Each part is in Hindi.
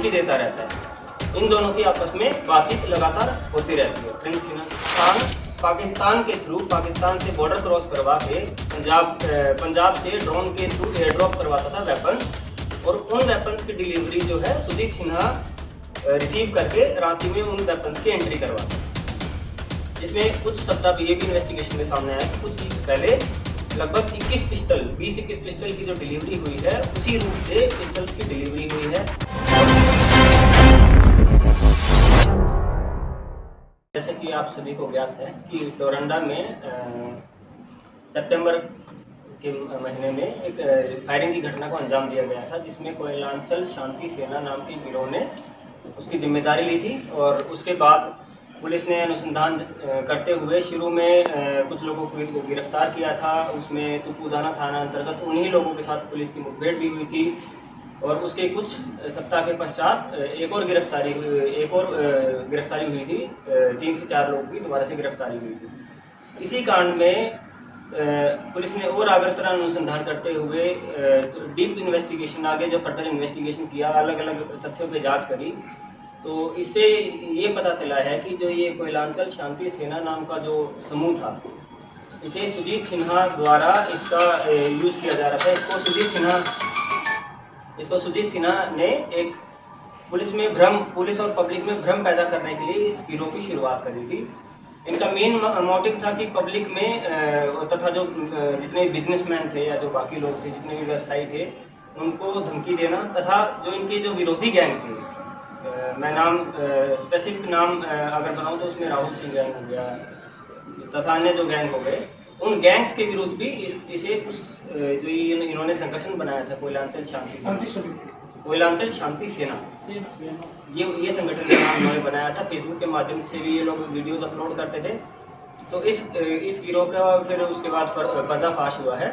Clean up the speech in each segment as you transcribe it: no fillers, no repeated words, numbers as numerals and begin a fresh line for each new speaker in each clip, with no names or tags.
धमकी देता रहता है। इन दोनों की आपस में बातचीत लगातार होती रहती है। प्रिंस खान पाकिस्तान के थ्रू, पाकिस्तान से बॉर्डर क्रॉस करवा के पंजाब से ड्रोन के थ्रू एयर ड्रॉप करवाता था वेपन्स, और उन वेपन्स की डिलीवरी जो है सुजीत सिन्हा रिसीव करके रांची में उन वेपन्स की एंट्री करवाता है। जिसमें कुछ सप्ताह ये भी इन्वेस्टिगेशन में सामने आया कि कुछ वीक पहले लगभग 20-21 पिस्टल की जो डिलीवरी हुई है, उसी रूट से पिस्टल्स की डिलीवरी हुई है। जैसे कि आप सभी को ज्ञात है कि डोरंडा में सितंबर के महीने में एक फायरिंग की घटना को अंजाम दिया गया था, जिसमें कोयलांचल शांति सेना नाम के गिरोह ने उसकी जिम्मेदारी ली थी। और उसके बाद पुलिस ने अनुसंधान करते हुए शुरू में कुछ लोगों को गिरफ्तार किया था। उसमें तुपुदाना थाना अंतर्गत उन्हीं लोगों के साथ पुलिस की मुठभेड़ भी हुई थी, और उसके कुछ सप्ताह के पश्चात एक और गिरफ्तारी हुई थी। 3 से 4 लोगों की दोबारा से गिरफ्तारी हुई थी। इसी कांड में पुलिस ने और आगरतरा अनुसंधान करते हुए डीप इन्वेस्टिगेशन, आगे जो फर्दर इन्वेस्टिगेशन किया, अलग अलग तथ्यों पे जांच करी, तो इससे ये पता चला है कि जो ये कोयलांचल शांति सेना नाम का जो समूह था, इसे सुजीत सिन्हा द्वारा इसका यूज़ किया जा रहा था। इसको सुजीत सिन्हा ने एक पुलिस और पब्लिक में भ्रम पैदा करने के लिए इस गिरोह की शुरुआत करी थी। इनका मेन मोटिव था कि पब्लिक में तथा जो जितने बिजनेसमैन थे या जो बाकी लोग थे, जितने भी व्यवसायी थे, उनको धमकी देना, तथा जो इनके जो विरोधी गैंग थे, मैं स्पेसिफिक नाम अगर बनाऊँ तो उसमें राहुल सिंह गैंग हो गया तथा अन्य जो गैंग हो गए, उन गैंग्स के विरुद्ध भी इसे जो इन्होंने संगठन बनाया था कोयलांचल शांति सेना, ये संगठन का नाम इन्होंने बनाया था। फेसबुक के माध्यम से भी ये लोग वीडियोस अपलोड करते थे। तो इस गिरोह का फिर उसके बाद पर्दाफाश हुआ है,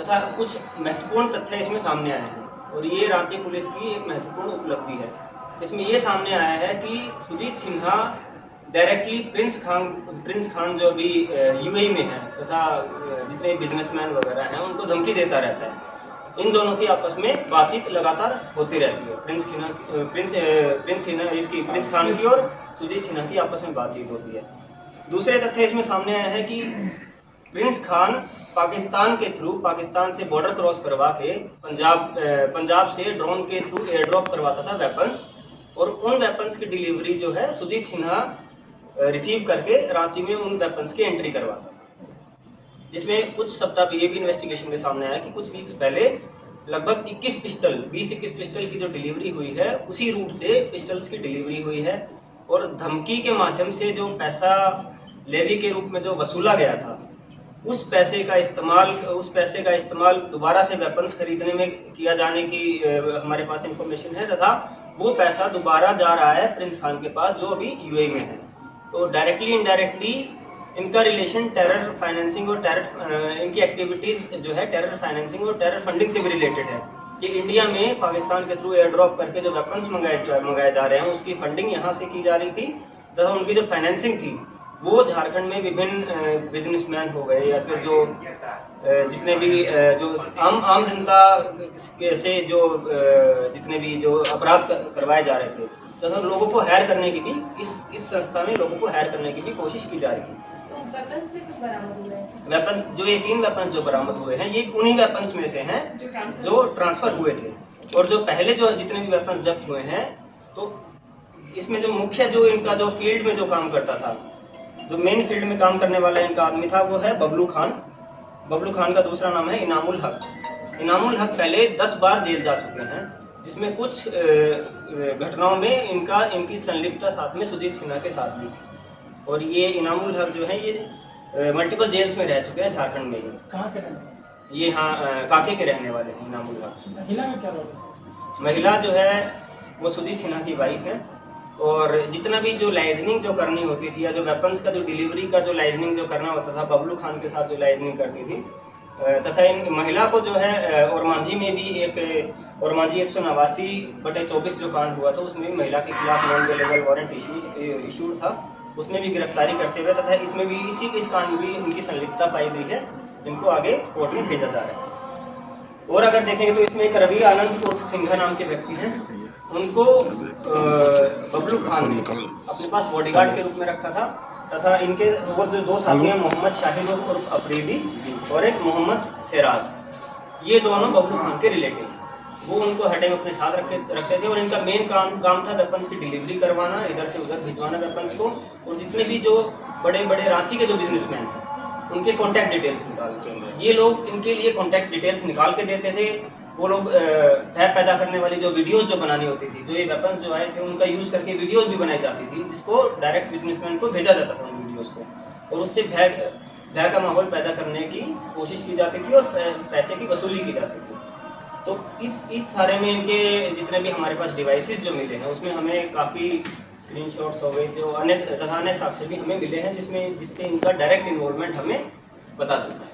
तथा कुछ महत्वपूर्ण तथ्य इसमें सामने आए हैं, और ये रांची पुलिस की एक महत्वपूर्ण उपलब्धि है। इसमें ये सामने आया है कि सुजीत सिन्हा डायरेक्टली प्रिंस खान जो भी यूएई में है, तथा जितने बिजनेसमैन वगैरह हैं, उनको धमकी देता रहता है। इन दोनों की आपस में बातचीत लगातार होती रहती है। प्रिंस खान की और सुजीत सिन्हा की आपस में बातचीत होती है। दूसरे तथ्य इसमें सामने आया है कि प्रिंस खान पाकिस्तान के थ्रू, पाकिस्तान से बॉर्डर क्रॉस करवा के पंजाब से ड्रोन के थ्रू एयर ड्रॉप करवाता था वेपन्स, और उन वेपन्स की डिलीवरी जो है सुजीत सिन्हा रिसीव करके रांची में उन वेपन्स की एंट्री करवाता था। जिसमें कुछ सप्ताह ये भी इन्वेस्टिगेशन में सामने आया कि कुछ वीक्स पहले लगभग 20-21 पिस्टल की जो डिलीवरी हुई है, उसी रूट से पिस्टल्स की डिलीवरी हुई है, और धमकी के माध्यम से जो पैसा लेवी के रूप में जो वसूला गया था, उस पैसे का इस्तेमाल दोबारा से वेपन्स खरीदने में किया जाने की हमारे पास इंफॉर्मेशन है, तथा वो पैसा दोबारा जा रहा है प्रिंस खान के पास, जो अभी यूएई में है। तो डायरेक्टली इनडायरेक्टली इनका रिलेशन टेरर फाइनेंसिंग और इनकी एक्टिविटीज़ जो है टेरर फाइनेंसिंग और टेरर फंडिंग से भी रिलेटेड है, कि इंडिया में पाकिस्तान के थ्रू एयर ड्रॉप करके जो वेपन्स मंगाए जा रहे हैं, उसकी फंडिंग यहाँ से की जा रही थी, तथा उनकी जो फाइनेंसिंग थी वो झारखंड में विभिन्न बिजनेसमैन हो गए, या फिर जो जितने भी जो आम जनता से जो जितने भी जो अपराध करवाए जा रहे थे, तथा लोगों को हायर करने की भी इस संस्था में लोगों को हायर करने की भी कोशिश की जा रही थी।
तो वेपन्स में कुछ बरामद हुए हैं?
वेपन्स जो ये 3 वेपन्स जो बरामद हुए हैं, ये उन्हीं वेपन्स में से हैं जो ट्रांसफर हुए थे। और जो पहले जो जितने भी वेपन्स जब्त हुए हैं, तो इसमें जो मुख्य जो इनका जो फील्ड में जो काम करता था, जो मेन फील्ड में काम करने वाला इनका आदमी था, वो है बबलू खान का दूसरा नाम है इनामुल हक पहले 10 बार जेल जा चुके हैं, जिसमें कुछ घटनाओं में इनकी संलिप्तता साथ में सुजीत सिन्हा के साथ भी थी। और ये इनामुल हक जो है, ये मल्टीपल जेल्स में रह चुके हैं झारखंड में।
कहाँ के रहने वाले?
ये हाँ काके के रहने वाले हैं इनामुल हक।
महिला में क्या रोल?
महिला जो है वो सुजीत सिन्हा की वाइफ है, और जितना भी जो लाइजनिंग जो करनी होती थी, या जो वेपन्स का जो डिलीवरी का जो लाइजनिंग जो करना होता था, बबलू खान के साथ जो लाइजनिंग करती थी, तथा इन महिला को जो है ओरमांझी में भी एक ओरमांझी 189/24 जो कांड हुआ था, उसमें भी महिला के खिलाफ नॉन अवेलेबल वारंट इशूड था, उसमें भी गिरफ्तारी करते हुए, तथा इसमें भी इस कांड में भी इनकी संलिप्तता पाई गई है। इनको आगे कोर्ट में भेजा जा रहा है। और अगर देखेंगे तो इसमें एक रवि आनंद उर्फ सिंघा नाम के व्यक्ति हैं, उनको बबलू खान ने अपने पास बॉडीगार्ड के रूप में रखा था, तथा इनके वो जो दो साथी हैं मोहम्मद शाहिद उर्फ अफरीदी और एक मोहम्मद सिराज, ये दोनों बबलू खान के रिलेटिव, वो उनको हर टाइम अपने साथ रखते थे और इनका मेन काम था वेपन्स की डिलीवरी करवाना, इधर से उधर भिजवाना वेपन्स को। और जितने भी जो बड़े बड़े रांची के जो बिजनेसमैन हैं उनके कॉन्टैक्ट डिटेल्स निकाल, ये लोग इनके लिए कॉन्टैक्ट डिटेल्स निकाल के देते थे। वो लोग भय पैदा करने वाली जो वीडियोस जो बनानी होती थी, जो ये वेपन्स जो आए थे उनका यूज़ करके वीडियोस भी बनाई जाती थी, जिसको डायरेक्ट बिजनेसमैन को भेजा जाता था उन वीडियोस को, और उससे भय का माहौल पैदा करने की कोशिश की जाती थी और पैसे की वसूली की जाती थी। तो इस सारे में इनके जितने भी हमारे पास डिवाइसेस जो मिले हैं उसमें हमें काफ़ी स्क्रीनशॉट्स हो गए जो अन्य साक्ष्य भी हमें मिले हैं, जिससे इनका डायरेक्ट इन्वॉल्वमेंट हमें बता सकता है।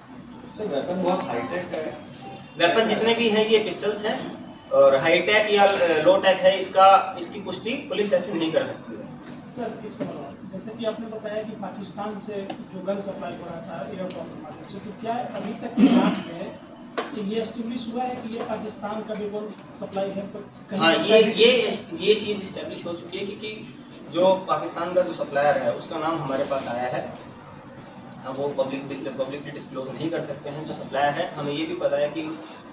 तो वेपन बहुत हाईटेक है।
वेपन जितने भी हैं ये पिस्टल्स हैं और हाईटेक या लो टेक है, इसकी पुष्टि पुलिस ऐसे नहीं कर सकती है।
सर एक सवाल, जैसे कि आपने बताया कि पाकिस्तान से जो गन सप्लाई हो रहा था एयरपोर्ट के माध्यम से, तो क्या अभी तक की जांच में ये एस्टेब्लिश हुआ है कि ये पाकिस्तान का भी गन सप्लाई है?
हाँ, ये चीज़ इस्टेब्लिश हो चुकी है, क्योंकि जो पाकिस्तान का जो सप्लायर है उसका नाम हमारे पास आया है। हम वो पब्लिकली डिस्क्लोज नहीं कर सकते हैं जो सप्लायर है। हमें ये भी पता है कि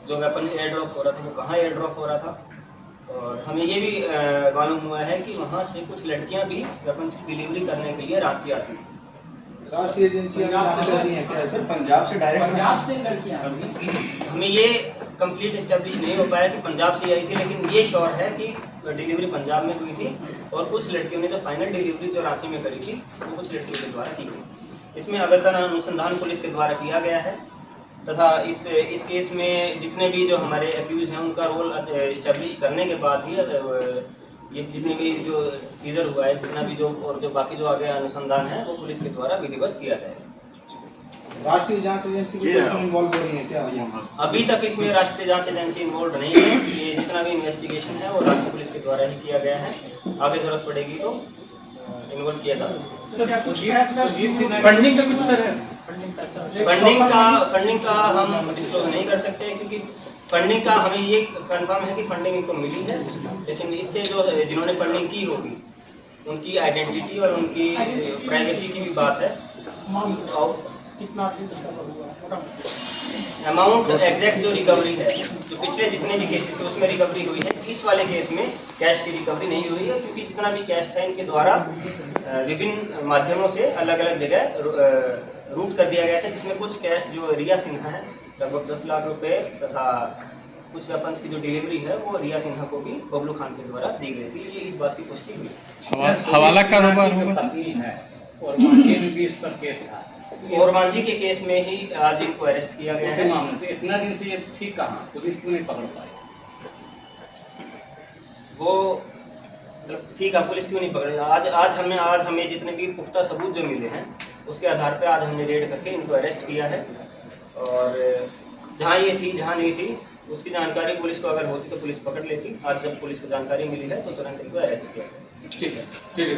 जो वेपन एयर ड्रॉप हो रहा था वो कहाँ एयर ड्रॉप हो रहा था, और हमें ये भी मालूम हुआ है कि वहाँ से कुछ लड़कियाँ भी वेपन की डिलीवरी करने के लिए रांची आती थी।
राष्ट्रीय एजेंसी पंजाब से डायरेक्ट
पंजाब से लड़कियां
हमें ये कंप्लीट इस्टेब्लिश नहीं हो पाया कि पंजाब से आई थी, लेकिन ये श्योर है कि डिलीवरी पंजाब में हुई थी और कुछ लड़कियों ने जो फाइनल डिलीवरी जो रांची में करी थी वो कुछ लड़कियों के द्वारा की गई। इसमें अगरतला अनुसंधान पुलिस के द्वारा किया गया है, तथा इस केस में जितने भी जो हमारे एक्यूज हैं उनका रोल इस्टेब्लिश करने के बाद ही ये जितने भी जो सीजर हुआ है, जितना भी जो बाकी जो आगे अनुसंधान है वो पुलिस के द्वारा विधिवत किया जाएगा।
राष्ट्रीय जांच एजेंसी भी इन्वॉल्व हो रही है क्या?
अभी तक इसमें राष्ट्रीय जांच एजेंसी इन्वॉल्व नहीं है। ये जितना भी इन्वेस्टिगेशन है वो राज्य पुलिस के द्वारा ही किया गया है। आगे जरूरत पड़ेगी तो इन्वॉल्व किया जा सकता है।
फंडिंग का कुछ सर है?
फंडिंग का हम डिस्क्लोज नहीं कर सकते, क्योंकि फंडिंग का हमें ये कंफर्म है कि फंडिंग इनको मिली है, लेकिन इससे जो जिन्होंने फंडिंग की होगी उनकी आइडेंटिटी और उनकी प्राइवेसी की भी बात है।
कितना
अमाउंट एग्जैक्ट जो रिकवरी है, जो पिछले जितने भी केसेस थे उसमें रिकवरी हुई है, इस वाले केस में कैश की रिकवरी नहीं हुई है, क्योंकि जितना भी कैश था इनके द्वारा विभिन्न माध्यमों से अलग अलग जगह रूट कर दिया गया था, जिसमें कुछ कैश जो रिया सिन्हा है लगभग 10 लाख रुपए, तथा कुछ वेपन्स की जो डिलीवरी है वो रिया सिन्हा को भी बबलू खान के द्वारा दी गई थी। ये इस बात की पुष्टि हुई।
हवाला कारोबार
और मांझी में भी इस पर केस था,
और मांझी के केस में ही आज इनको अरेस्ट किया गया है।
तो इतना दिन से ये ठीक कहाँ, पुलिस क्यों नहीं पकड़ पाई?
वो ठीक है, पुलिस क्यों नहीं पकड़ी? आज हमें जितने भी पुख्ता सबूत जो मिले हैं उसके आधार पे आज हमने रेड करके इनको अरेस्ट किया है, और जहाँ ये थी जहाँ नहीं थी उसकी जानकारी पुलिस को अगर होती तो पुलिस पकड़ लेती। आज जब पुलिस को जानकारी मिली है तो तुरंत इनको अरेस्ट किया।
ठीक है।